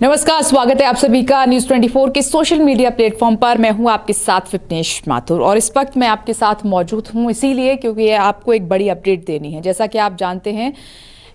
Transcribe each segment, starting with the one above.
नमस्कार, स्वागत है आप सभी का न्यूज़ 24 के सोशल मीडिया प्लेटफॉर्म पर। मैं हूं आपके साथ विपनेश माथुर और इस वक्त मैं आपके साथ मौजूद हूं इसीलिए क्योंकि आपको एक बड़ी अपडेट देनी है। जैसा कि आप जानते हैं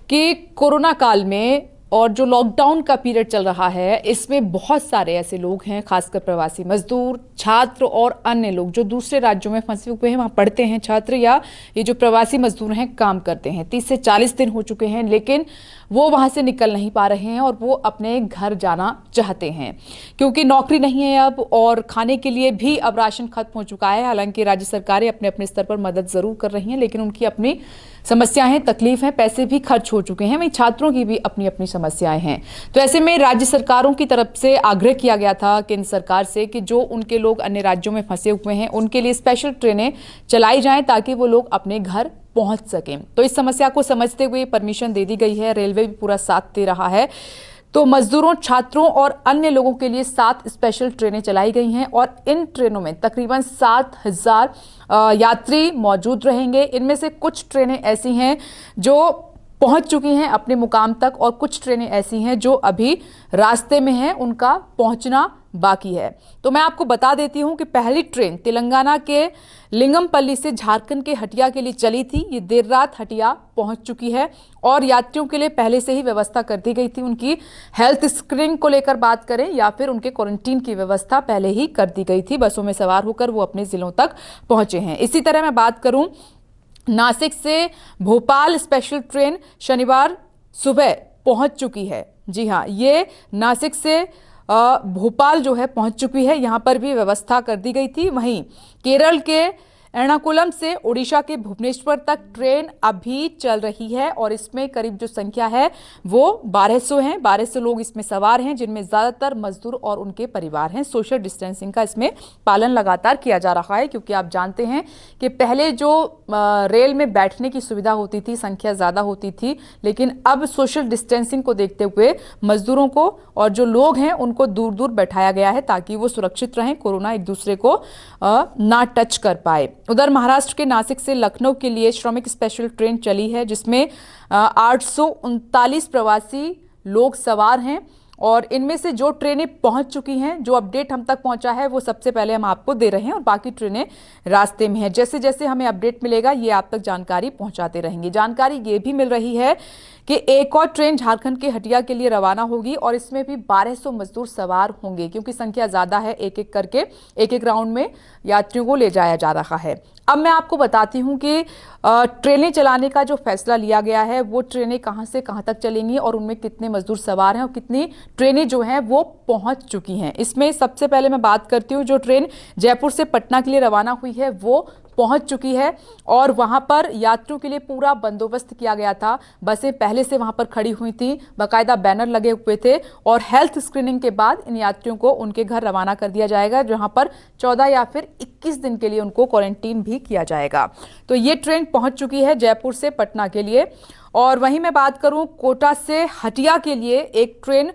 कि कोरोना काल में और जो लॉकडाउन का पीरियड चल रहा है, इसमें बहुत सारे ऐसे लोग हैं, खासकर प्रवासी मजदूर, छात्र और अन्य लोग जो दूसरे राज्यों में फंसे हुए हैं, वहाँ पढ़ते हैं छात्र या ये जो प्रवासी मजदूर हैं काम करते हैं। 30 से 40 दिन हो चुके हैं लेकिन वो वहाँ से निकल नहीं पा रहे हैं और वो अपने घर जाना चाहते हैं क्योंकि नौकरी नहीं है अब और खाने के लिए भी अब राशन खत्म हो चुका है। हालांकि राज्य सरकारें अपने अपने स्तर पर मदद जरूर कर रही हैं लेकिन उनकी अपनी समस्याएं, तकलीफ है, पैसे भी खर्च हो चुके हैं। वहीं छात्रों की भी अपनी अपनी समस्याएं हैं। तो ऐसे में राज्य सरकारों की तरफ से आग्रह किया गया था केंद्र सरकार से कि जो उनके लोग अन्य राज्यों में फंसे हुए हैं उनके लिए स्पेशल ट्रेनें चलाई जाएं ताकि वो लोग अपने घर पहुंच सकें। तो इस समस्या को समझते हुए परमिशन दे दी गई है। रेलवे भी पूरा साथ दे रहा है। तो मजदूरों, छात्रों और अन्य लोगों के लिए 7 स्पेशल ट्रेनें चलाई गई हैं और इन ट्रेनों में तकरीबन 7,000 यात्री मौजूद रहेंगे। इनमें से कुछ ट्रेनें ऐसी हैं जो पहुंच चुकी हैं अपने मुकाम तक और कुछ ट्रेनें ऐसी हैं जो अभी रास्ते में हैं, उनका पहुंचना बाकी है। तो मैं आपको बता देती हूं कि पहली ट्रेन तेलंगाना के लिंगमपल्ली से झारखंड के हटिया के लिए चली थी। ये देर रात हटिया पहुंच चुकी है और यात्रियों के लिए पहले से ही व्यवस्था कर दी गई थी। उनकी हेल्थ स्क्रीनिंग को लेकर बात करें या फिर उनके क्वारंटीन की व्यवस्था पहले ही कर दी गई थी। बसों में सवार होकर वो अपने जिलों तक पहुंचे हैं। इसी तरह मैं बात करूं, नासिक से भोपाल स्पेशल ट्रेन शनिवार सुबह पहुंच चुकी है। जी हां, ये नासिक से भोपाल जो है पहुंच चुकी है। यहां पर भी व्यवस्था कर दी गई थी। वहीं केरल के एर्नाकुलम से ओडिशा के भुवनेश्वर तक ट्रेन अभी चल रही है और इसमें करीब जो संख्या है वो 1200 है। 1200 लोग इसमें सवार हैं जिनमें ज्यादातर मजदूर और उनके परिवार हैं। सोशल डिस्टेंसिंग का इसमें पालन लगातार किया जा रहा है क्योंकि आप जानते हैं कि पहले जो रेल में बैठने की सुविधा होती थी, संख्या ज्यादा होती थी, लेकिन अब सोशल डिस्टेंसिंग को देखते हुए मजदूरों को और जो लोग हैं उनको दूर दूर बैठाया गया है ताकि वो सुरक्षित रहें, कोरोना एक दूसरे को ना टच कर पाए। उधर महाराष्ट्र के नासिक से लखनऊ के लिए श्रमिक स्पेशल ट्रेन चली है जिसमें 839 प्रवासी लोग सवार हैं और इनमें से जो ट्रेनें पहुंच चुकी हैं, जो अपडेट हम तक पहुंचा है वो सबसे पहले हम आपको दे रहे हैं और बाकी ट्रेनें रास्ते में हैं। जैसे जैसे हमें अपडेट मिलेगा ये आप तक जानकारी पहुंचाते रहेंगे। जानकारी ये भी मिल रही है कि एक और ट्रेन झारखंड के हटिया के लिए रवाना होगी और इसमें भी 1200 मजदूर सवार होंगे क्योंकि संख्या ज्यादा है। एक एक करके एक एक राउंड में यात्रियों को ले जाया जा रहा है। अब मैं आपको बताती हूं कि ट्रेनें चलाने का जो फैसला लिया गया है वो ट्रेनें कहां से कहां तक चलेंगी और उनमें कितने मजदूर सवार हैं और कितनी ट्रेनें जो हैं वो पहुंच चुकी हैं। इसमें सबसे पहले मैं बात करती हूं, जो ट्रेन जयपुर से पटना के लिए रवाना हुई है वो पहुंच चुकी है और वहां पर यात्रियों के लिए पूरा बंदोबस्त किया गया था। बसें पहले से वहां पर खड़ी हुई थी, बाकायदा बैनर लगे हुए थे और हेल्थ स्क्रीनिंग के बाद इन यात्रियों को उनके घर रवाना कर दिया जाएगा जहां पर 14 या फिर 21 दिन के लिए उनको क्वारंटीन भी किया जाएगा। तो ये ट्रेन पहुंच चुकी है जयपुर से पटना के लिए। और वहीं मैं बात करूं, कोटा से हटिया के लिए एक ट्रेन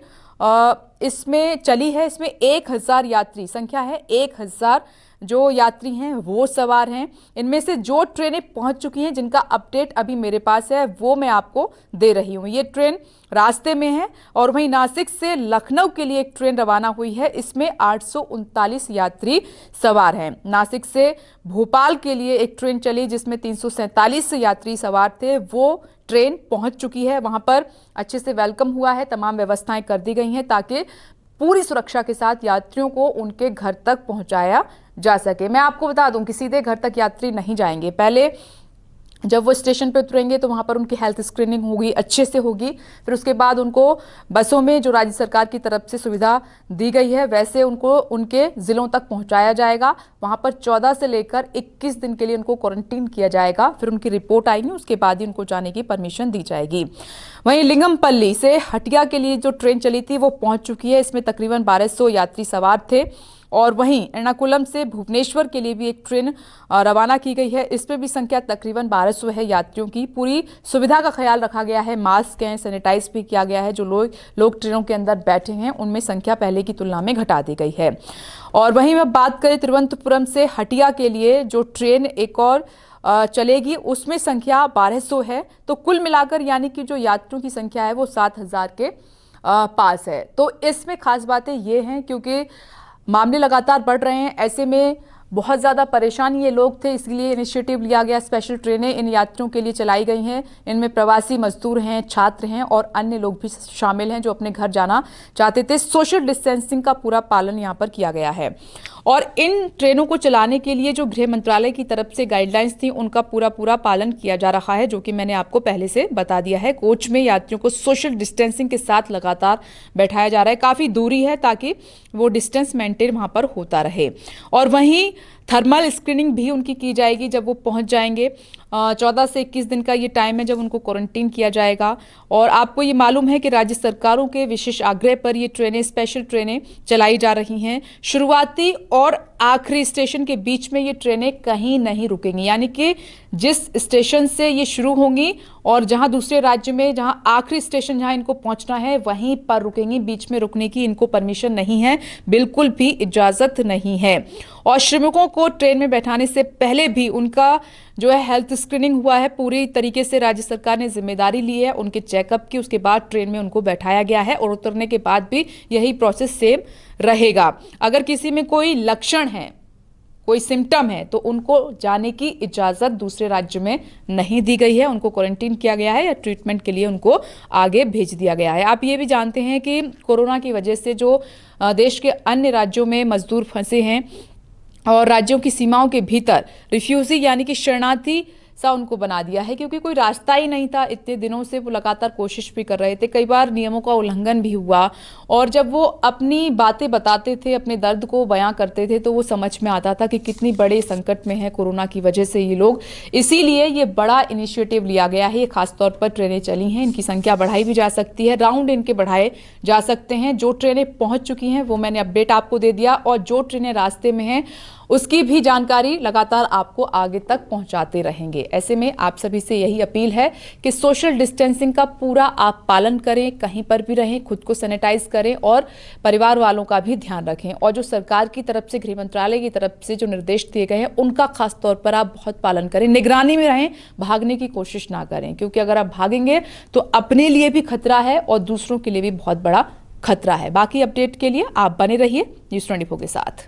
इसमें चली है। इसमें 1000 यात्री, संख्या है 1000 जो यात्री हैं वो सवार हैं। इनमें से जो ट्रेनें पहुंच चुकी हैं जिनका अपडेट अभी मेरे पास है वो मैं आपको दे रही हूं। ये ट्रेन रास्ते में है। और वहीं नासिक से लखनऊ के लिए एक ट्रेन रवाना हुई है, इसमें 839 यात्री सवार हैं। नासिक से भोपाल के लिए एक ट्रेन चली जिसमें 347 यात्री सवार थे, वो ट्रेन पहुंच चुकी है। वहां पर अच्छे से वेलकम हुआ है, तमाम व्यवस्थाएं कर दी गई हैं ताकि पूरी सुरक्षा के साथ यात्रियों को उनके घर तक पहुंचाया जा सके। मैं आपको बता दूं कि सीधे घर तक यात्री नहीं जाएंगे। पहले जब वो स्टेशन पे उतरेंगे तो वहां पर उनकी हेल्थ स्क्रीनिंग होगी, अच्छे से होगी। फिर उसके बाद उनको बसों में जो राज्य सरकार की तरफ से सुविधा दी गई है वैसे उनको उनके जिलों तक पहुंचाया जाएगा। वहां पर 14 से लेकर 21 दिन के लिए उनको क्वारंटीन किया जाएगा। फिर उनकी रिपोर्ट आएगी, उसके बाद ही उनको जाने की परमिशन दी जाएगी। वहीं लिंगमपल्ली से हटिया के लिए जो ट्रेन चली थी वो पहुंच चुकी है। इसमें तकरीबन 1200 यात्री सवार थे। और वहीं एर्नाकुलम से भुवनेश्वर के लिए भी एक ट्रेन रवाना की गई है। इसमें भी संख्या तकरीबन 1200 है यात्रियों की। पूरी सुविधा का ख्याल रखा गया है, मास्क हैं, सैनिटाइज भी किया गया है। जो लोग ट्रेनों के अंदर बैठे हैं उनमें संख्या पहले की तुलना में घटा दी गई है। और वहीं मैं बात करें तिरुवनंतपुरम से हटिया के लिए जो ट्रेन एक और चलेगी उसमें संख्या 1200 है। तो कुल मिलाकर यानी कि जो यात्रियों की संख्या है वो 7000 के पास है। तो इसमें खास बातें ये हैं क्योंकि मामले लगातार बढ़ रहे हैं, ऐसे में बहुत ज़्यादा परेशान ये लोग थे, इसलिए इनिशिएटिव लिया गया। स्पेशल ट्रेनें इन यात्रियों के लिए चलाई गई हैं। इनमें प्रवासी मजदूर हैं, छात्र हैं और अन्य लोग भी शामिल हैं जो अपने घर जाना चाहते थे। सोशल डिस्टेंसिंग का पूरा पालन यहाँ पर किया गया है और इन ट्रेनों को चलाने के लिए जो गृह मंत्रालय की तरफ से गाइडलाइंस थी उनका पूरा पालन किया जा रहा है, जो कि मैंने आपको पहले से बता दिया है। कोच में यात्रियों को सोशल डिस्टेंसिंग के साथ लगातार बैठाया जा रहा है। काफ़ी दूरी है ताकि वो डिस्टेंस मेंटेन वहाँ पर होता रहे। और वहीं थर्मल स्क्रीनिंग भी उनकी की जाएगी जब वो पहुंच जाएंगे। 14 से 21 दिन का ये टाइम है जब उनको क्वारंटीन किया जाएगा। और आपको ये मालूम है कि राज्य सरकारों के विशेष आग्रह पर ये ट्रेनें, स्पेशल ट्रेनें चलाई जा रही हैं। शुरुआती और आखिरी स्टेशन के बीच में ये ट्रेनें कहीं नहीं रुकेंगी, यानी कि जिस स्टेशन से ये शुरू होंगी और जहां दूसरे राज्य में जहां आखिरी स्टेशन जहां इनको पहुंचना है वहीं पर रुकेंगी। बीच में रुकने की इनको परमिशन नहीं है, बिल्कुल भी इजाजत नहीं है। और श्रमिकों को ट्रेन में बैठाने से पहले भी उनका जो है हेल्थ स्क्रीनिंग हुआ है। पूरी तरीके से राज्य सरकार ने जिम्मेदारी ली है उनके चेकअप की। उसके बाद ट्रेन में उनको बैठाया गया है और उतरने के बाद भी यही प्रोसेस सेम रहेगा। अगर किसी में कोई लक्षण है, कोई सिम्टम है, तो उनको जाने की इजाजत दूसरे राज्य में नहीं दी गई है। उनको क्वारंटीन किया गया है या ट्रीटमेंट के लिए उनको आगे भेज दिया गया है। आप ये भी जानते हैं कि कोरोना की वजह से जो देश के अन्य राज्यों में मजदूर फंसे हैं और राज्यों की सीमाओं के भीतर रिफ्यूजी यानी कि शरणार्थी सा उनको बना दिया है, क्योंकि कोई रास्ता ही नहीं था। इतने दिनों से वो लगातार कोशिश भी कर रहे थे, कई बार नियमों का उल्लंघन भी हुआ। और जब वो अपनी बातें बताते थे, अपने दर्द को बयां करते थे, तो वो समझ में आता था कि कितनी बड़े संकट में है कोरोना की वजह से ये लोग। इसीलिए ये बड़ा इनिशिएटिव लिया गया है। ये खासतौर पर ट्रेनें चली हैं, इनकी संख्या बढ़ाई भी जा सकती है, राउंड इनके बढ़ाए जा सकते हैं। जो ट्रेनें पहुंच चुकी हैं वो मैंने अपडेट आपको दे दिया, और जो ट्रेनें रास्ते में हैं उसकी भी जानकारी लगातार आपको आगे तक पहुंचाते रहेंगे। ऐसे में आप सभी से यही अपील है कि सोशल डिस्टेंसिंग का पूरा आप पालन करें, कहीं पर भी रहें, खुद को सैनिटाइज करें और परिवार वालों का भी ध्यान रखें। और जो सरकार की तरफ से, गृह मंत्रालय की तरफ से जो निर्देश दिए गए हैं उनका खास तौर पर आप बहुत पालन करें, निगरानी में रहें, भागने की कोशिश ना करें, क्योंकि अगर आप भागेंगे तो अपने लिए भी खतरा है और दूसरों के लिए भी बहुत बड़ा खतरा है। बाकी अपडेट के लिए आप बने रहिए News 24 के साथ।